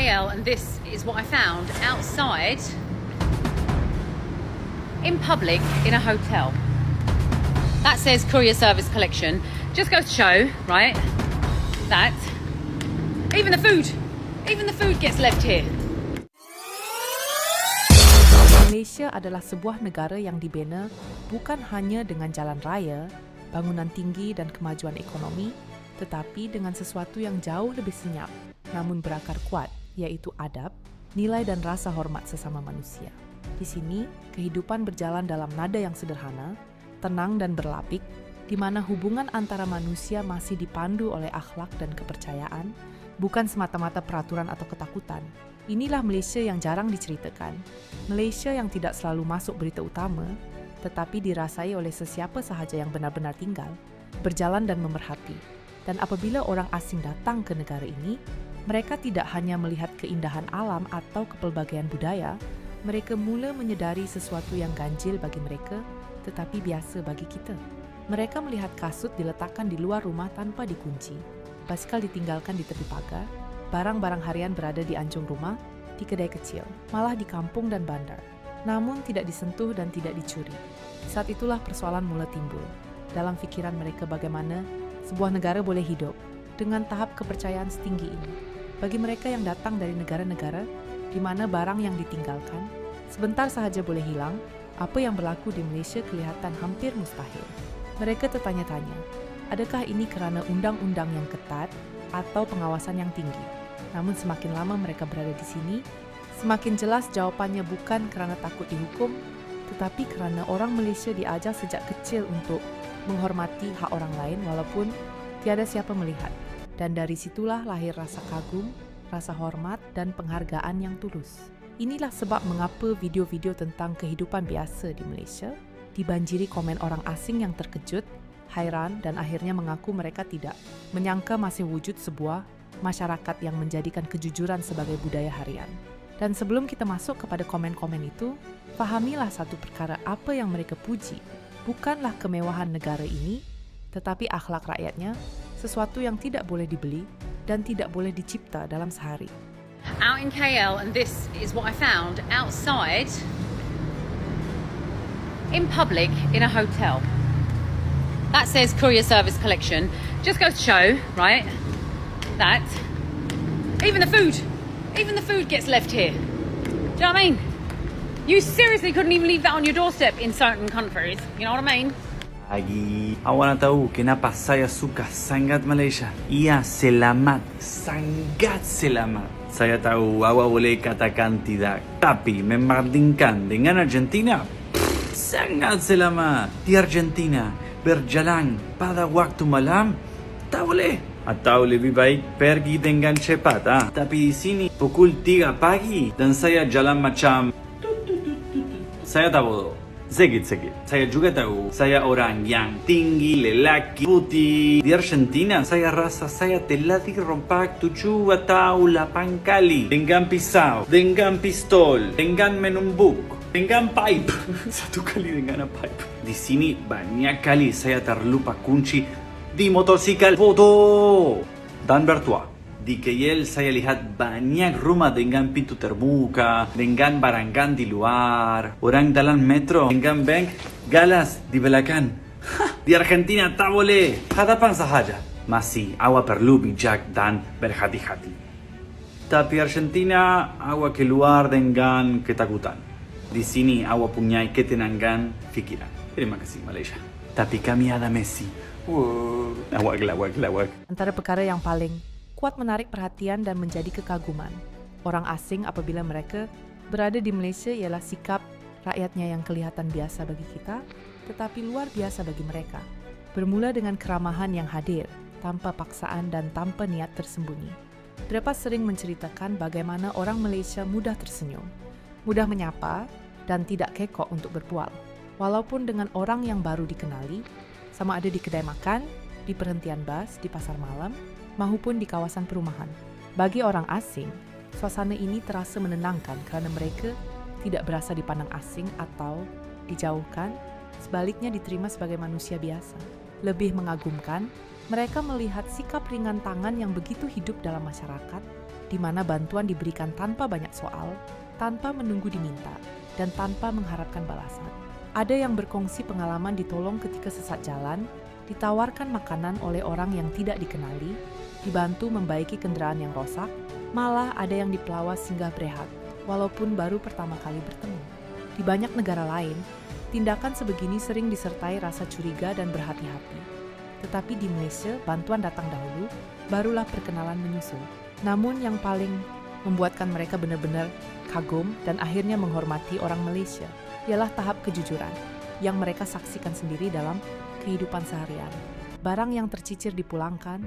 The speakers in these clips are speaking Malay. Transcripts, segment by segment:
KL and this is what I found outside in public in a hotel. That says courier service collection. Just goes to show, right, that even the food gets left here. Malaysia adalah sebuah negara yang dibina bukan hanya dengan jalan raya, bangunan tinggi dan kemajuan ekonomi, tetapi dengan sesuatu yang jauh lebih senyap namun berakar kuat, iaitu adab, nilai dan rasa hormat sesama manusia. Di sini, kehidupan berjalan dalam nada yang sederhana, tenang dan berlapik, di mana hubungan antara manusia masih dipandu oleh akhlak dan kepercayaan, bukan semata-mata peraturan atau ketakutan. Inilah Malaysia yang jarang diceritakan. Malaysia yang tidak selalu masuk berita utama, tetapi dirasai oleh sesiapa sahaja yang benar-benar tinggal, berjalan dan memerhati. Dan apabila orang asing datang ke negara ini, mereka tidak hanya melihat keindahan alam atau kepelbagaian budaya, mereka mula menyedari sesuatu yang ganjil bagi mereka, tetapi biasa bagi kita. Mereka melihat kasut diletakkan di luar rumah tanpa dikunci, basikal ditinggalkan di tepi pagar, barang-barang harian berada di anjung rumah, di kedai kecil, malah di kampung dan bandar, namun tidak disentuh dan tidak dicuri. Saat itulah persoalan mula timbul. Dalam fikiran mereka bagaimana sebuah negara boleh hidup dengan tahap kepercayaan setinggi ini. Bagi mereka yang datang dari negara-negara di mana barang yang ditinggalkan sebentar sahaja boleh hilang, apa yang berlaku di Malaysia kelihatan hampir mustahil. Mereka tertanya-tanya, adakah ini kerana undang-undang yang ketat atau pengawasan yang tinggi? Namun semakin lama mereka berada di sini, semakin jelas jawapannya bukan kerana takut dihukum, tetapi kerana orang Malaysia diajar sejak kecil untuk menghormati hak orang lain walaupun tiada siapa melihat. Dan dari situlah lahir rasa kagum, rasa hormat dan penghargaan yang tulus. Inilah sebab mengapa video-video tentang kehidupan biasa di Malaysia dibanjiri komen orang asing yang terkejut, hairan dan akhirnya mengaku mereka tidak menyangka masih wujud sebuah masyarakat yang menjadikan kejujuran sebagai budaya harian. Dan sebelum kita masuk kepada komen-komen itu, fahamilah satu perkara apa yang mereka puji. Bukanlah kemewahan negara ini, tetapi akhlak rakyatnya, sesuatu yang tidak boleh dibeli dan tidak boleh dicipta dalam sehari. Out in KL and this is what I found outside in public in a hotel. That says courier service collection. Just goes to show, right, that even the food gets left here. Do you know what I mean? You seriously couldn't even leave that on your doorstep in certain countries. You know what I mean? Lagi, awak nak tahu kenapa saya suka sangat Malaysia? Ia selamat, sangat selamat. Saya tahu awak boleh katakan tidak, tapi membandingkan dengan Argentina, sangat selamat. Di Argentina, berjalan pada waktu malam, tak boleh. Atau lebih baik pergi dengan cepat. Tapi di sini pukul 3 pagi dan saya jalan macam saya tahu. Segit. Saya juga tahu saya orang yang tinggi, lelaki, putih. Di Argentina saya rasa saya telah dirompak 7 atau 8 kali dengan pisau, dengan pistol, dengan menumbuk, dengan pipe. 1 kali dengan pipe. Di sini banyak kali saya terlupa kunci di motorsikal foto dan bertua. Di KL saya lihat banyak rumah dengan pintu terbuka, dengan barangan di luar, orang dalam metro, dengan bank galas di belakang. Di Argentina tak boleh, hadapan sahaja. Masih awak perlu bijak dan berhati-hati. Tapi Argentina awak keluar dengan ketakutan. Di sini awak punya ketenangan fikiran. Terima kasih Malaysia. Tapi kami ada Messi. Wow. Lawak. Antara perkara yang paling kuat menarik perhatian dan menjadi kekaguman orang asing apabila mereka berada di Malaysia ialah sikap rakyatnya yang kelihatan biasa bagi kita, tetapi luar biasa bagi mereka. Bermula dengan keramahan yang hadir, tanpa paksaan dan tanpa niat tersembunyi. Mereka sering menceritakan bagaimana orang Malaysia mudah tersenyum, mudah menyapa, dan tidak kekok untuk berbual. Walaupun dengan orang yang baru dikenali, sama ada di kedai makan, di perhentian bas, di pasar malam, maupun di kawasan perumahan. Bagi orang asing, suasana ini terasa menenangkan kerana mereka tidak berasa dipandang asing atau dijauhkan, sebaliknya diterima sebagai manusia biasa. Lebih mengagumkan, mereka melihat sikap ringan tangan yang begitu hidup dalam masyarakat, di mana bantuan diberikan tanpa banyak soal, tanpa menunggu diminta, dan tanpa mengharapkan balasan. Ada yang berkongsi pengalaman ditolong ketika sesat jalan, ditawarkan makanan oleh orang yang tidak dikenali, dibantu membaiki kendaraan yang rosak, malah ada yang dipelawas singgah berehat, walaupun baru pertama kali bertemu. Di banyak negara lain, tindakan sebegini sering disertai rasa curiga dan berhati-hati. Tetapi di Malaysia, bantuan datang dahulu, barulah perkenalan menyusul. Namun yang paling membuatkan mereka benar-benar kagum dan akhirnya menghormati orang Malaysia ialah tahap kejujuran yang mereka saksikan sendiri dalam kehidupan seharian. Barang yang tercicir dipulangkan,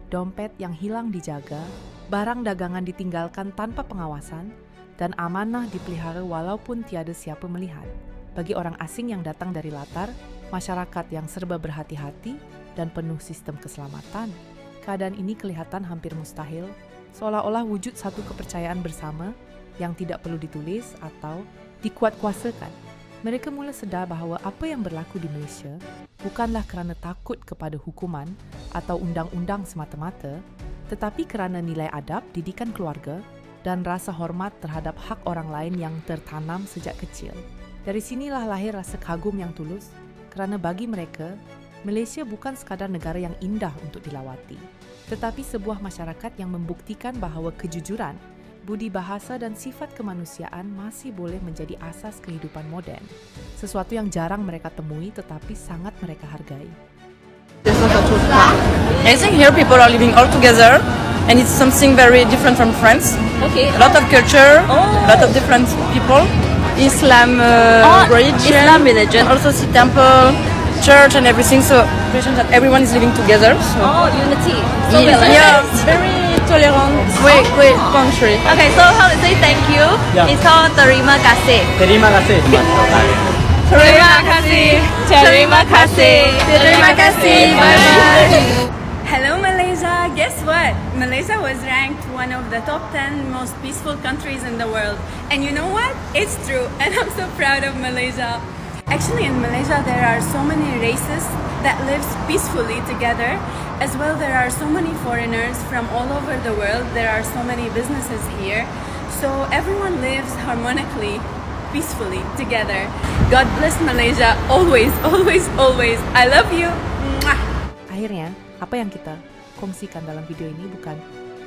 dompet yang hilang dijaga, barang dagangan ditinggalkan tanpa pengawasan, dan amanah dipelihara walaupun tiada siapa melihat. Bagi orang asing yang datang dari latar masyarakat yang serba berhati-hati dan penuh sistem keselamatan, keadaan ini kelihatan hampir mustahil, seolah-olah wujud satu kepercayaan bersama yang tidak perlu ditulis atau dikuatkuasakan. Mereka mula sedar bahawa apa yang berlaku di Malaysia bukanlah kerana takut kepada hukuman atau undang-undang semata-mata, tetapi kerana nilai adab, didikan keluarga, dan rasa hormat terhadap hak orang lain yang tertanam sejak kecil. Dari sinilah lahir rasa kagum yang tulus, kerana bagi mereka, Malaysia bukan sekadar negara yang indah untuk dilawati, tetapi sebuah masyarakat yang membuktikan bahawa kejujuran, budi bahasa dan sifat kemanusiaan masih boleh menjadi asas kehidupan moden. Sesuatu yang jarang mereka temui tetapi sangat mereka hargai. I think here people are living all together and it's something very different from France. Okay. A lot of culture, a lot of different people. Islam religion. Islam religion. And also see temple, church and everything. So that everyone is living together. So. Oh, unity. So Yeah, very tolerant, great country. Okay, so how to say thank you? Yeah. It's called terima kasih. Terima kasih. Terima kasih. Terima kasih. Terima kasih. Bye. Hello Malaysia! Guess what? Malaysia was ranked one of the top 10 most peaceful countries in the world. And you know what? It's true and I'm so proud of Malaysia. Actually in Malaysia there are so many races that live peacefully together. As well there are so many foreigners from all over the world. There are so many businesses here. So everyone lives harmonically, peacefully together. God bless Malaysia always, always, always. I love you. Mwah. Akhirnya, apa yang kita kongsikan dalam video ini bukan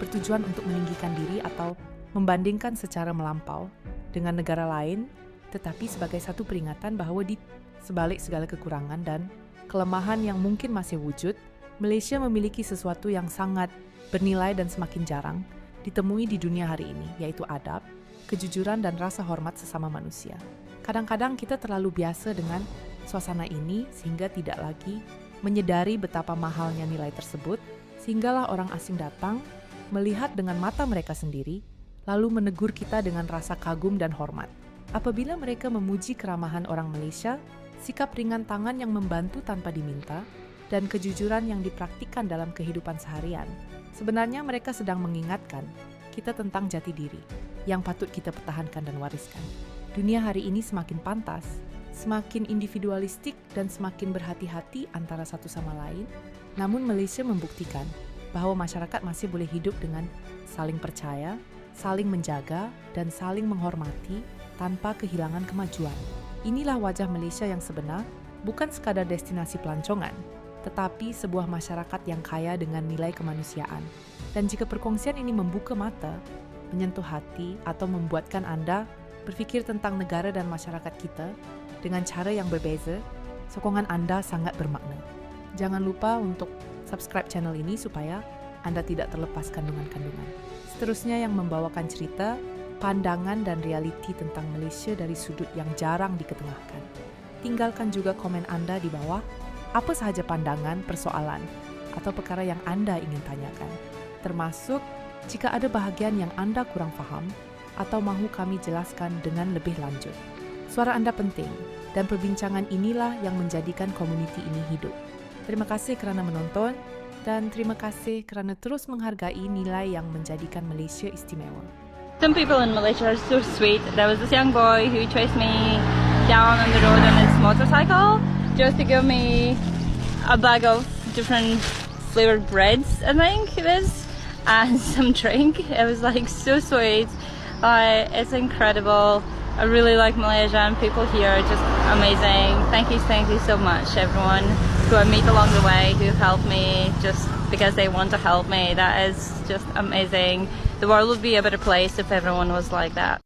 bertujuan untuk meninggikan diri atau membandingkan secara melampau dengan negara lain, tetapi sebagai satu peringatan bahawa di sebalik segala kekurangan dan kelemahan yang mungkin masih wujud, Malaysia memiliki sesuatu yang sangat bernilai dan semakin jarang ditemui di dunia hari ini, yaitu adab, kejujuran dan rasa hormat sesama manusia. Kadang-kadang kita terlalu biasa dengan suasana ini sehingga tidak lagi menyadari betapa mahalnya nilai tersebut, sehinggalah orang asing datang, melihat dengan mata mereka sendiri, lalu menegur kita dengan rasa kagum dan hormat. Apabila mereka memuji keramahan orang Malaysia, sikap ringan tangan yang membantu tanpa diminta, dan kejujuran yang dipraktikkan dalam kehidupan seharian, sebenarnya mereka sedang mengingatkan kita tentang jati diri yang patut kita pertahankan dan wariskan. Dunia hari ini semakin pantas, semakin individualistik dan semakin berhati-hati antara satu sama lain, namun Malaysia membuktikan bahawa masyarakat masih boleh hidup dengan saling percaya, saling menjaga, dan saling menghormati tanpa kehilangan kemajuan. Inilah wajah Malaysia yang sebenar, bukan sekadar destinasi pelancongan, tetapi sebuah masyarakat yang kaya dengan nilai kemanusiaan. Dan jika perkongsian ini membuka mata, menyentuh hati, atau membuatkan Anda berfikir tentang negara dan masyarakat kita dengan cara yang berbeza, sokongan Anda sangat bermakna. Jangan lupa untuk subscribe channel ini supaya Anda tidak terlepas kandungan-kandungan. Seterusnya yang membawakan cerita, pandangan dan realiti tentang Malaysia dari sudut yang jarang diketengahkan. Tinggalkan juga komen Anda di bawah, apa sahaja pandangan, persoalan, atau perkara yang Anda ingin tanyakan. Termasuk jika ada bahagian yang Anda kurang faham atau mahu kami jelaskan dengan lebih lanjut. Suara Anda penting, dan perbincangan inilah yang menjadikan komuniti ini hidup. Terima kasih kerana menonton, dan terima kasih kerana terus menghargai nilai yang menjadikan Malaysia istimewa. Some people in Malaysia are so sweet. There was this young boy who chased me down on the road on his motorcycle just to give me a bag of different flavored breads, I think it is. and some drink. It was like so sweet. It's incredible. I really like Malaysia, and people here are just amazing. Thank you so much, everyone who I meet along the way, who help me just because they want to help me. That is just amazing. The world would be a better place if everyone was like that.